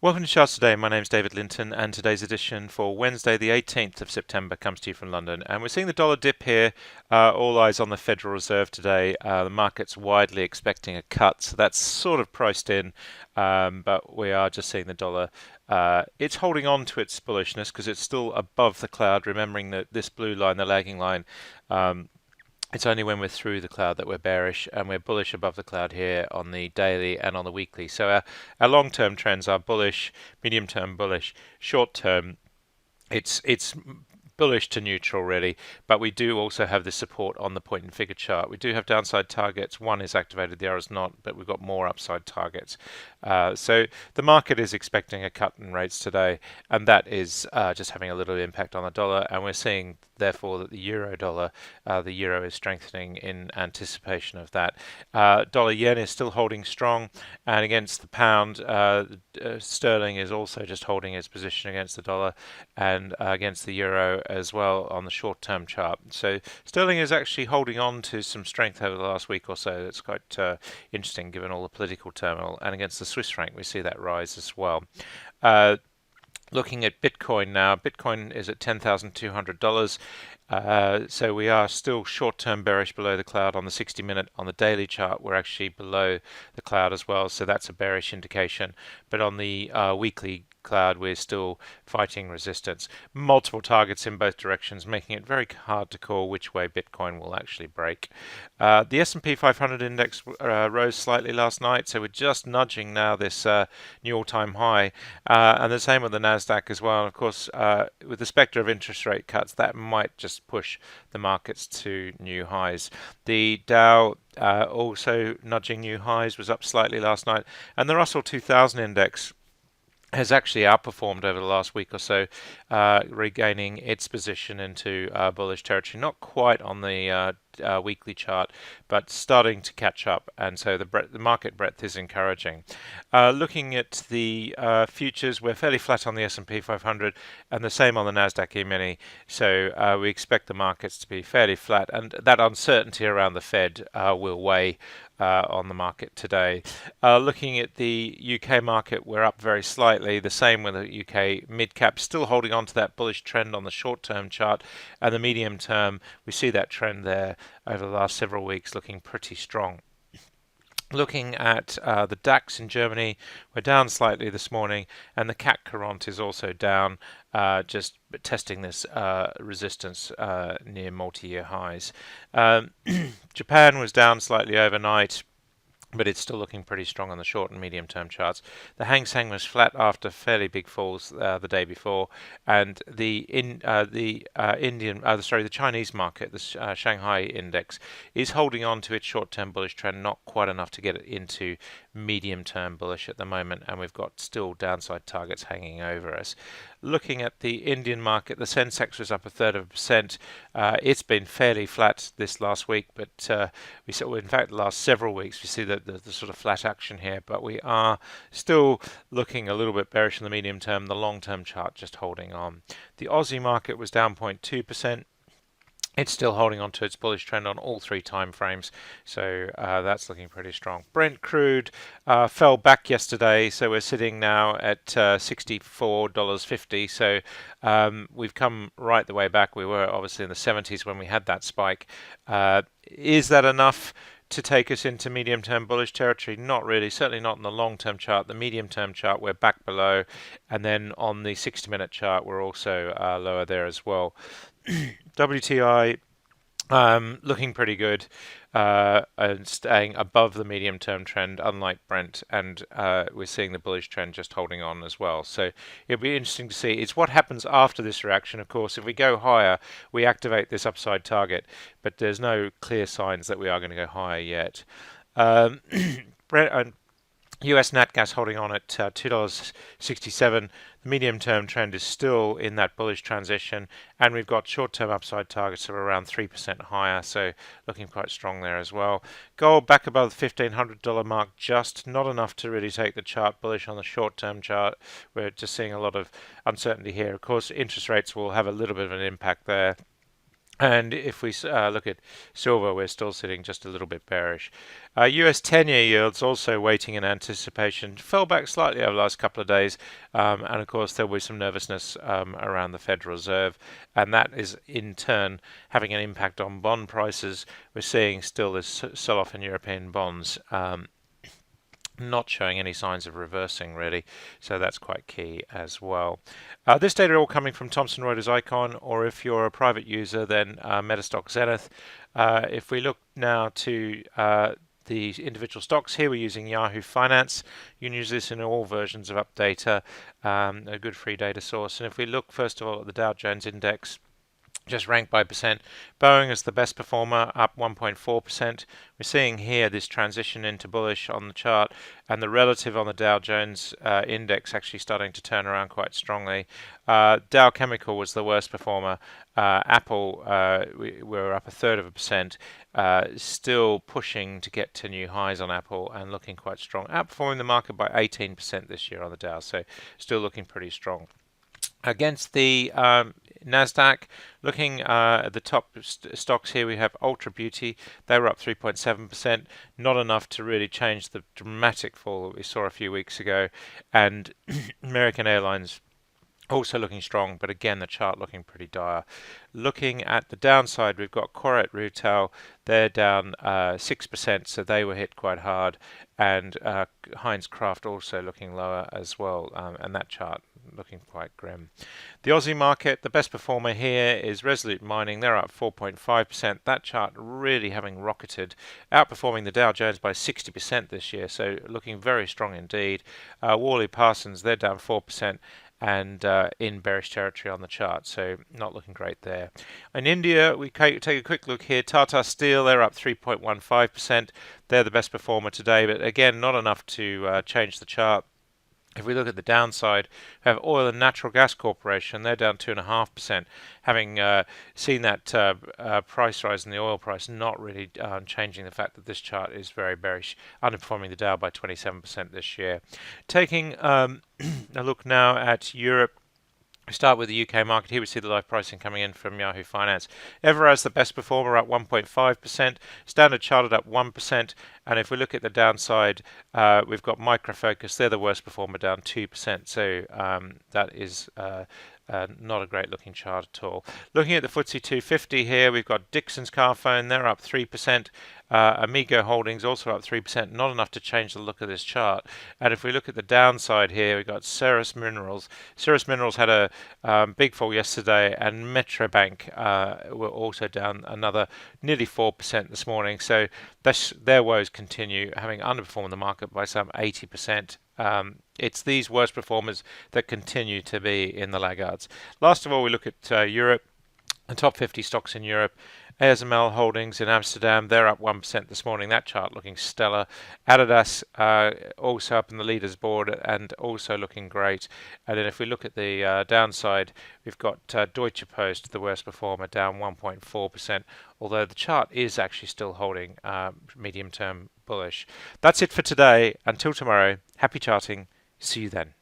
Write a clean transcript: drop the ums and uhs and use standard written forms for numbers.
Welcome to Charts Today. My name is David Linton, and today's edition for Wednesday, the 18th of September, comes to you from London. And we're seeing the dollar dip here. All eyes on the Federal Reserve today. The market's widely expecting a cut, so that's sort of priced in. But we are just seeing the dollar. It's holding on to its bullishness because it's still above the cloud. Remembering that this blue line, the lagging line, it's only when we're through the cloud that we're bearish, and we're bullish above the cloud here on the daily and on the weekly. So our long-term trends are bullish, medium-term bullish, short-term it's bullish to neutral really, but we do also have this support on the point and figure chart. We do have downside targets. One is activated, the other is not, but we've got more upside targets. So the market is expecting a cut in rates today, and that is just having a little impact on the dollar, and we're seeing therefore that the Eurodollar, the euro is strengthening in anticipation of that. Dollar yen is still holding strong, and against the pound, sterling is also just holding its position against the dollar and against the euro as well on the short-term chart. So sterling is actually holding on to some strength over the last week or so. It's quite interesting given all the political turmoil, and against the Swiss franc we see that rise as well. Looking at Bitcoin now, Bitcoin is at $10,200. So we are still short-term bearish below the cloud on the 60-minute. On the daily chart, we're actually below the cloud as well, so that's a bearish indication. But on the weekly cloud, we're still fighting resistance. Multiple targets in both directions, making it very hard to call which way Bitcoin will actually break. The S&P 500 index rose slightly last night, so we're just nudging now this new all-time high, and the same with the NatGas as well. And of course, with the spectre of interest rate cuts, that might just push the markets to new highs. The Dow also nudging new highs, was up slightly last night, and the Russell 2000 index has actually outperformed over the last week or so, regaining its position into bullish territory. Not quite on the weekly chart, but starting to catch up, and so the market breadth is encouraging. Looking at the futures, we're fairly flat on the S&P 500, and the same on the Nasdaq E-mini. So we expect the markets to be fairly flat, and that uncertainty around the Fed will weigh on the market today. Looking at the UK market, we're up very slightly. The same with the UK mid-cap, still holding on to that bullish trend on the short-term chart, and the medium term, we see that trend there over the last several weeks looking pretty strong. Looking at the DAX in Germany, we're down slightly this morning, and the CAC Quarante is also down, just testing this resistance near multi-year highs. Japan was down slightly overnight, but it's still looking pretty strong on the short and medium term charts. The Hang Seng was flat after fairly big falls the day before, and the Chinese market, the Shanghai index, is holding on to its short-term bullish trend, not quite enough to get it into medium-term bullish at the moment, and we've got still downside targets hanging over us. Looking at the Indian market, the Sensex was up 1/3%. It's been fairly flat this last week, but we saw, in fact, the last several weeks, we see the sort of flat action here, but we are still looking a little bit bearish in the medium term, the long-term chart just holding on. The Aussie market was down 0.2%. It's still holding on to its bullish trend on all three time frames, so that's looking pretty strong. Brent crude fell back yesterday, so we're sitting now at $64.50. So we've come right the way back. We were obviously in the 70s when we had that spike. Is that enough to take us into medium-term bullish territory? Not really, certainly not in the long-term chart. The medium-term chart, we're back below, and then on the 60-minute chart, we're also lower there as well. WTI looking pretty good and staying above the medium-term trend, unlike Brent, and we're seeing the bullish trend just holding on as well. So it'll be interesting to see. It's what happens after this reaction. Of course, if we go higher, we activate this upside target, but there's no clear signs that we are going to go higher yet. Brent, US NatGas holding on at $2.67. The medium-term trend is still in that bullish transition, and we've got short-term upside targets of around 3% higher, so looking quite strong there as well. Gold back above the $1,500 mark, just not enough to really take the chart bullish on the short-term chart. We're just seeing a lot of uncertainty here. Of course, interest rates will have a little bit of an impact there. And if we look at silver, we're still sitting just a little bit bearish. US 10-year yields also waiting in anticipation. Fell back slightly over the last couple of days. And of course, there'll be some nervousness around the Federal Reserve. And that is in turn having an impact on bond prices. We're seeing still this sell-off in European bonds. Not showing any signs of reversing really, so that's quite key as well. This data all coming from Thomson Reuters Icon, or if you're a private user, then Metastock Zenith. If we look now to the individual stocks here, we're using Yahoo Finance. You can use this in all versions of Updata, a good free data source. And if we look first of all at the Dow Jones Index, just ranked by percent. Boeing is the best performer, up 1.4%. We're seeing here this transition into bullish on the chart, and the relative on the Dow Jones index actually starting to turn around quite strongly. Dow Chemical was the worst performer. Apple, we were up 1/3%, still pushing to get to new highs on Apple and looking quite strong. Outperforming the market by 18% this year on the Dow, so still looking pretty strong. Against the NASDAQ, looking at the top stocks here, we have Ultra Beauty. They were up 3.7%, not enough to really change the dramatic fall that we saw a few weeks ago. And American Airlines also looking strong, but again, the chart looking pretty dire. Looking at the downside, we've got Coret Retail. They're down 6%, so they were hit quite hard. And Heinz Kraft also looking lower as well, and that chart looking quite grim. The Aussie market, the best performer here is Resolute Mining. They're up 4.5%. That chart really having rocketed, outperforming the Dow Jones by 60% this year, so looking very strong indeed. Worley Parsons, they're down 4%. And in bearish territory on the chart, so not looking great there. In India, we take a quick look here. Tata Steel, they're up 3.15%. They're the best performer today, but again, not enough to change the chart. If we look at the downside, we have Oil and Natural Gas Corporation. They're down 2.5%, having seen that price rise in the oil price, not really changing the fact that this chart is very bearish, underperforming the Dow by 27% this year. Taking a look now at Europe. We start with the UK market. Here we see the live pricing coming in from Yahoo Finance. Everaz, the best performer, up 1.5%. Standard Chartered up 1%. And if we look at the downside, we've got Micro Focus. They're the worst performer, down 2%. So that is not a great looking chart at all. Looking at the FTSE 250 here, we've got Dixon's Carphone. They're up 3%. Amigo Holdings also up 3%, not enough to change the look of this chart. And if we look at the downside here, we've got Ceres Minerals. Ceres Minerals had a big fall yesterday, and Metrobank were also down another nearly 4% this morning. So their woes continue, having underperformed the market by some 80%. It's these worst performers that continue to be in the laggards. Last of all, we look at Europe. The top 50 stocks in Europe. ASML Holdings in Amsterdam, they're up 1% this morning. That chart looking stellar. Adidas also up in the leaders board and also looking great. And then if we look at the downside, we've got Deutsche Post, the worst performer, down 1.4%, although the chart is actually still holding medium-term bullish. That's it for today. Until tomorrow, happy charting. See you then.